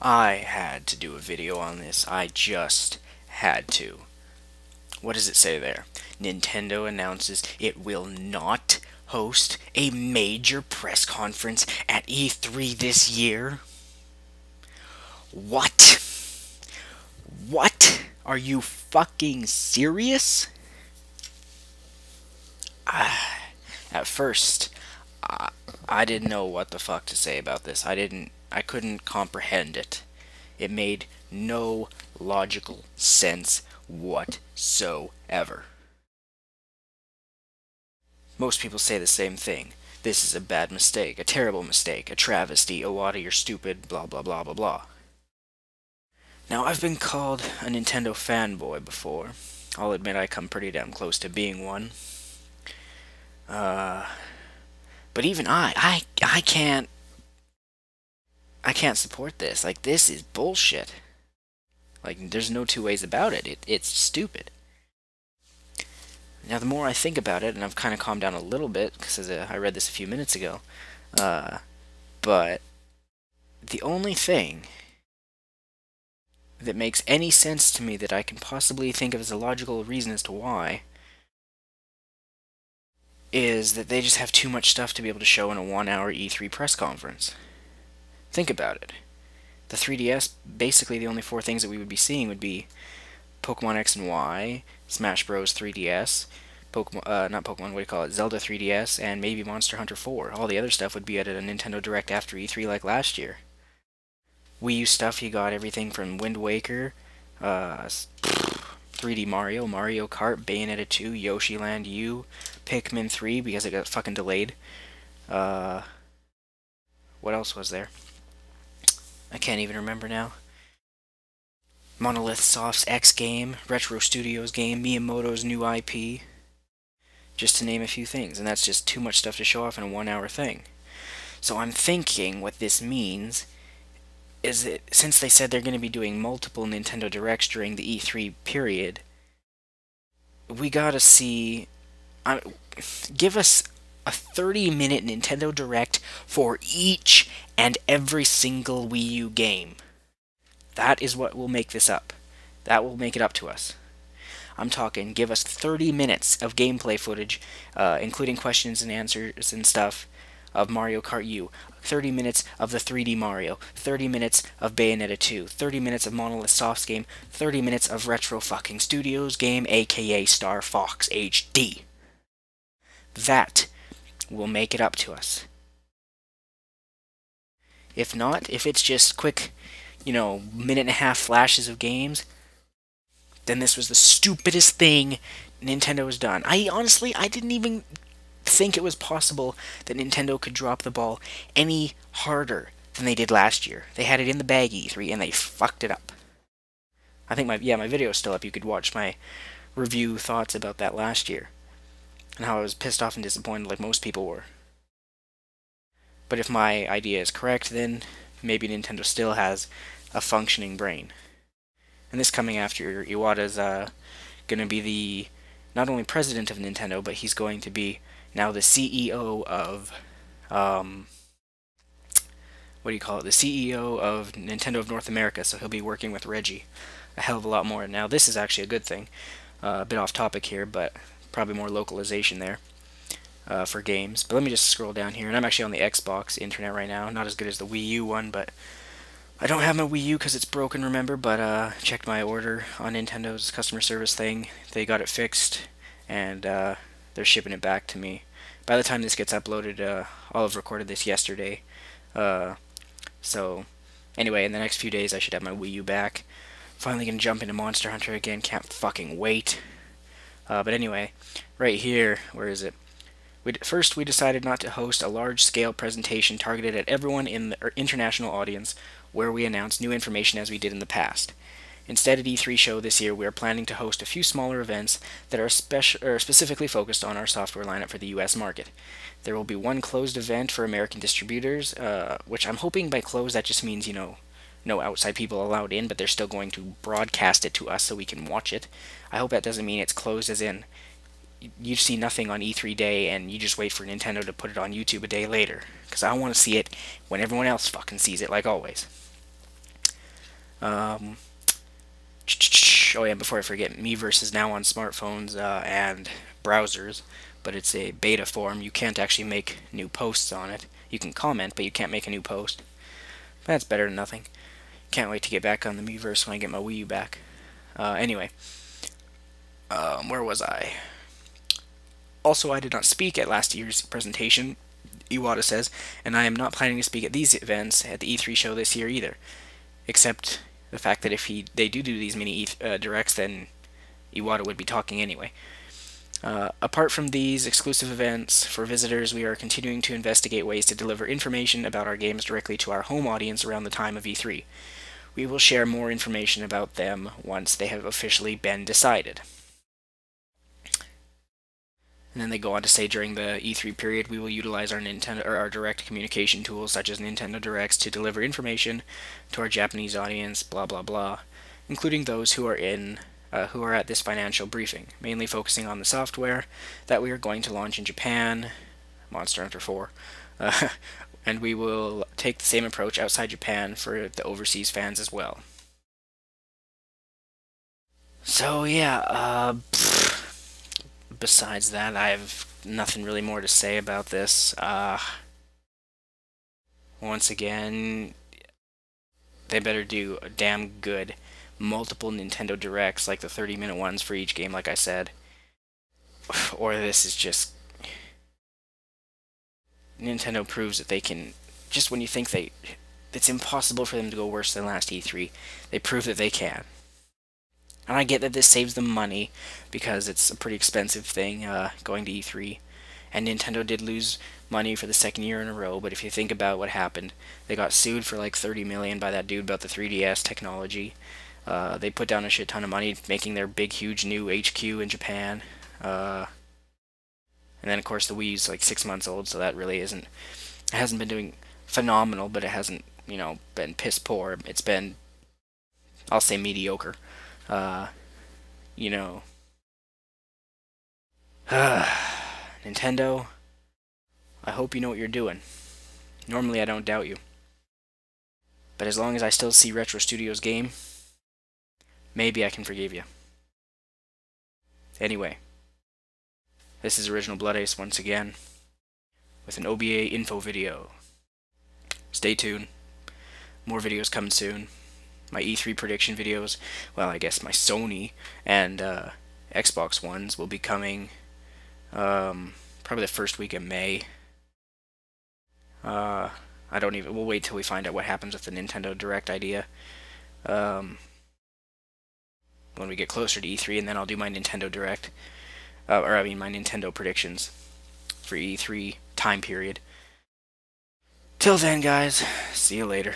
I had to do a video on this. I just had to. What does it say there? Nintendo announces it will not host a major press conference at E3 this year. What? What? Are you fucking serious? At first, I didn't know what the fuck to say about this. I couldn't comprehend it. It made no logical sense whatsoever. Most people say the same thing. This is a bad mistake, a terrible mistake, a travesty, Iwata, you're stupid, blah blah blah blah blah. Now, I've been called a Nintendo fanboy before. I'll admit I come pretty damn close to being one. But even I can't support this. Like, this is bullshit. Like, there's no two ways about it. It's stupid. Now, the more I think about it, and I've kind of calmed down a little bit, because I read this a few minutes ago, but the only thing that makes any sense to me that I can possibly think of as a logical reason as to why is that they just have too much stuff to be able to show in a 1-hour E3 press conference. Think about it. The 3DS, basically the only four things that we would be seeing would be Pokemon X and Y, Smash Bros. 3DS, Zelda 3DS, and maybe Monster Hunter 4. All the other stuff would be at a Nintendo Direct after E3 like last year. Wii U stuff, you got everything from Wind Waker, 3D Mario, Mario Kart, Bayonetta 2, Yoshi Land U, Pikmin 3 because it got fucking delayed. What else was there? I can't even remember now. Monolith Soft's X game, Retro Studios game, Miyamoto's new IP. Just to name a few things, and that's just too much stuff to show off in a 1-hour thing. So I'm thinking what this means is that since they said they're going to be doing multiple Nintendo Directs during the E3 period, we gotta see... give us a 30-minute Nintendo Direct for each and every single Wii U game. That is what will make this up. That will make it up to us. I'm talking, give us 30 minutes of gameplay footage, including questions and answers and stuff, of Mario Kart U, 30 minutes of the 3D Mario, 30 minutes of Bayonetta 2, 30 minutes of Monolith Soft's game, 30 minutes of Retro fucking Studios game, aka Star Fox HD. That will make it up to us. If not, if it's just quick, minute and a half flashes of games, then this was the stupidest thing Nintendo has done. I didn't even think it was possible that Nintendo could drop the ball any harder than they did last year. They had it in the bag E3 and they fucked it up. I think my video is still up. You could watch my review thoughts about that last year and how I was pissed off and disappointed like most people were. But if my idea is correct, then maybe Nintendo still has a functioning brain. And this coming after Iwata's going to be the not only president of Nintendo, but he's going to be now the CEO of the CEO of Nintendo of North America, so he'll be working with Reggie a hell of a lot more. Now, this is actually a good thing. A bit off topic here, but probably more localization there for games. But let me just scroll down here, and I'm actually on the Xbox internet right now. Not as good as the Wii U one, but I don't have my Wii U because it's broken, remember, but checked my order on Nintendo's customer service thing. They got it fixed, and they're shipping it back to me. By the time this gets uploaded, I'll have recorded this yesterday. So, anyway, in the next few days I should have my Wii U back. Finally gonna jump into Monster Hunter again, can't fucking wait. But anyway, right here, where is it? First, we decided not to host a large-scale presentation targeted at everyone in the international audience where we announce new information as we did in the past. Instead, at E3 show this year, we are planning to host a few smaller events that are specifically focused on our software lineup for the US market. There will be one closed event for American distributors, which I'm hoping by closed that just means, no outside people allowed in, but they're still going to broadcast it to us so we can watch it. I hope that doesn't mean it's closed as in you see nothing on E3 day and you just wait for Nintendo to put it on YouTube a day later, because I want to see it when everyone else fucking sees it, like always. Um, oh yeah, before I forget, Miiverse is now on smartphones and browsers, but it's a beta form. You can't actually make new posts on it. You can comment, but you can't make a new post. That's better than nothing. Can't wait to get back on the Miiverse when I get my Wii U back. Anyway, where was I? Also, I did not speak at last year's presentation, Iwata says, and I am not planning to speak at these events at the E3 show this year either. Except the fact that if they do these mini directs, then Iwata would be talking anyway. Apart from these exclusive events for visitors, we are continuing to investigate ways to deliver information about our games directly to our home audience around the time of E3. We will share more information about them once they have officially been decided. And then they go on to say during the E3 period, we will utilize our direct communication tools such as Nintendo Directs to deliver information to our Japanese audience, blah blah blah, including those who are at this financial briefing, mainly focusing on the software that we are going to launch in Japan, Monster Hunter 4, and we will take the same approach outside Japan for the overseas fans as well. So yeah, besides that, I have nothing really more to say about this. Once again, they better do a damn good multiple Nintendo Directs, like the 30-minute ones for each game, like I said. Or this is just... Nintendo proves that they can... Just when you think it's impossible for them to go worse than last E3, they prove that they can. And I get that this saves them money, because it's a pretty expensive thing, going to E3. And Nintendo did lose money for the second year in a row, but if you think about what happened, they got sued for like $30 million by that dude about the 3DS technology. They put down a shit ton of money making their big, huge new HQ in Japan. And then, of course, the Wii's like 6 months old, so that really isn't... It hasn't been doing phenomenal, but it hasn't, been piss poor. It's been, I'll say, mediocre. Nintendo, I hope you know what you're doing. Normally I don't doubt you. But as long as I still see Retro Studios' game, maybe I can forgive you. Anyway, this is Original Blood Ace once again, with an OBA info video. Stay tuned. More videos coming soon. My E3 prediction videos, well, I guess my Sony and Xbox ones will be coming probably the first week of May. We'll wait till we find out what happens with the Nintendo Direct idea. When we get closer to E3, and then I'll do my Nintendo Direct. My Nintendo predictions for E3 time period. Till then, guys, see you later.